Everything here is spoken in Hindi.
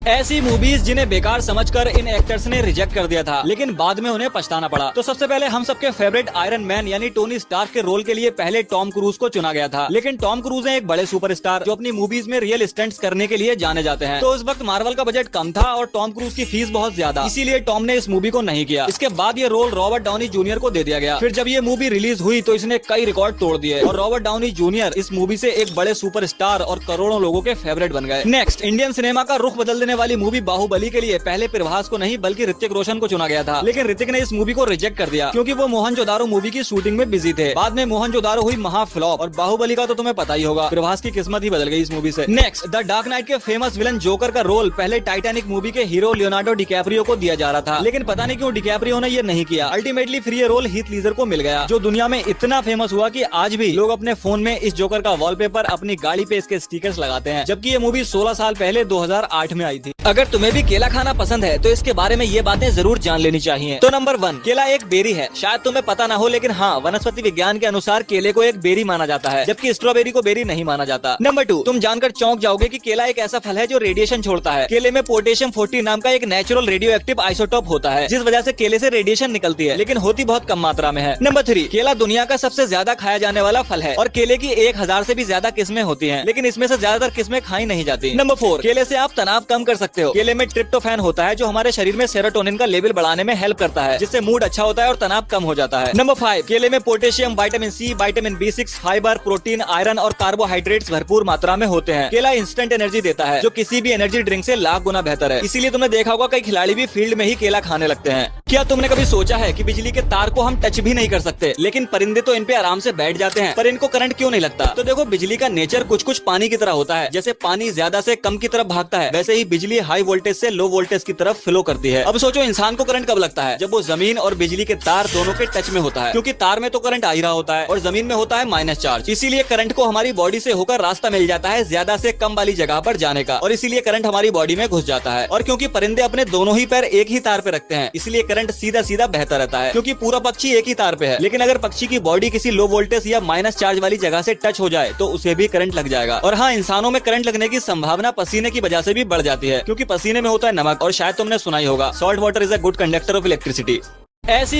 ऐसी मूवीज जिन्हें बेकार समझकर इन एक्टर्स ने रिजेक्ट कर दिया था, लेकिन बाद में उन्हें पछताना पड़ा। तो सबसे पहले हम सबके फेवरेट आयरन मैन यानी टोनी स्टार्क के रोल के लिए पहले टॉम क्रूज को चुना गया था, लेकिन टॉम क्रूज है एक बड़े सुपरस्टार जो अपनी मूवीज में रियल स्टंट्स करने के लिए जाने जाते हैं। तो उस वक्त मार्वल का बजट कम था और टॉम क्रूज की फीस बहुत ज्यादा, इसीलिए टॉम ने इस मूवी को नहीं किया। इसके बाद ये रोल रॉबर्ट डाउनी जूनियर को दे दिया गया। फिर जब ये मूवी रिलीज हुई तो इसने कई रिकॉर्ड तोड़ दिए और रॉबर्ट डाउनी जूनियर इस मूवी से एक बड़े सुपरस्टार और करोड़ों लोगों के फेवरेट बन गए। नेक्स्ट, इंडियन सिनेमा का रुख बदल देने वाली मूवी बाहुबली के लिए पहले प्रभास को नहीं बल्कि ऋतिक रोशन को चुना गया था, लेकिन ऋतिक ने इस मूवी को रिजेक्ट कर दिया क्योंकि वो मोहनजोदारो मूवी की शूटिंग में बिजी थे। बाद में मोहनजोदारो हुई महा फ्लॉप और बाहुबली का तो तुम्हें पता ही होगा, प्रभास की किस्मत ही बदल गई इस मूवी से। नेक्स्ट, द डार्क नाइट के फेमस विलन जोकर का रोल पहले टाइटैनिक मूवी के हीरो लियोनार्डो डिकैप्रियो को दिया जा रहा था, लेकिन पता नहीं क्यों डिकैप्रियो ने ये नहीं किया। अल्टीमेटली फिर ये रोल हीथ लीजर को मिल गया, जो दुनिया में इतना फेमस हुआ कि आज भी लोग अपने फोन में इस जोकर का वॉलपेपर, अपनी गाड़ी पे इसके स्टिकर्स लगाते हैं, जबकि ये मूवी 16 साल पहले 2008 में आई थी। अगर तुम्हें भी केला खाना पसंद है तो इसके बारे में ये बातें जरूर जान लेनी चाहिए। तो नंबर 1, केला एक बेरी है। शायद तुम्हें पता ना हो, लेकिन हाँ, वनस्पति विज्ञान के अनुसार केले को एक बेरी माना जाता है, जबकि स्ट्रॉबेरी को बेरी नहीं माना जाता। नंबर 2, तुम जानकर चौंक जाओगे कि केला एक ऐसा फल है जो रेडिएशन छोड़ता है। केले में पोटेशियम 40 नाम का एक नेचुरल रेडियो एक्टिव आइसोटोप होता है, जिस वजह से केले से रेडिएशन निकलती है, लेकिन होती बहुत कम मात्रा में है। नंबर 3, केला दुनिया का सबसे ज्यादा खाया जाने वाला फल है और केले की 1000 से भी ज्यादा किस्में होती हैं, लेकिन इसमें से ज्यादातर किस्में खाई नहीं जाती। नंबर 4, केले से आप तनाव कम कर सकते हो। केले में ट्रिप्टोफैन होता है जो हमारे शरीर में सेरोटोनिन का लेवल बढ़ाने में हेल्प करता है, जिससे मूड अच्छा होता है और तनाव कम हो जाता है। नंबर 5, केले में potassium, vitamin C, vitamin B6, fibre, protein, iron और कार्बोहाइड्रेट्स भरपूर मात्रा में होते हैं। केला इंस्टेंट एनर्जी देता है, जो किसी भी एनर्जी ड्रिंक से लाख गुना बेहतर है। इसीलिए तुमने देखा होगा कई खिलाड़ी भी फील्ड में ही केला खाने लगते हैं। क्या तुमने कभी सोचा है कि बिजली के तार को हम टच भी नहीं कर सकते, लेकिन परिंदे तो इन पे आराम से बैठ जाते हैं, पर इनको करंट क्यों नहीं लगता? तो देखो, बिजली का नेचर कुछ कुछ पानी की तरह होता है। जैसे पानी ज्यादा से कम की तरफ भागता है, वैसे ही बिजली हाई वोल्टेज से लो वोल्टेज की तरफ फ्लो करती है। अब सोचो, इंसान को करंट कब लगता है? जब वो जमीन और बिजली के तार दोनों के टच में होता है, क्योंकि तार में तो करंट आ ही रहा होता है और जमीन में होता है माइनस चार्ज। इसीलिए करंट को हमारी बॉडी से होकर रास्ता मिल जाता है ज्यादा से कम वाली जगह पर जाने का, और इसीलिए करंट हमारी बॉडी में घुस जाता है। और क्योंकि परिंदे अपने दोनों ही पैर एक ही तार पे रखते हैं, इसलिए करंट सीधा सीधा बहता रहता है, क्योंकि पूरा पक्षी एक ही तार पे है। लेकिन अगर पक्षी की बॉडी किसी लो वोल्टेज या माइनस चार्ज वाली जगह से टच हो जाए तो उसे भी करंट लग जाएगा। और हाँ, इंसानों में करंट लगने की संभावना पसीने की वजह से भी बढ़ जाती है, क्योंकि पसीने में होता है नमक, और शायद तुमने सुना ही होगा, salt water is a good conductor of electricity. ऐसी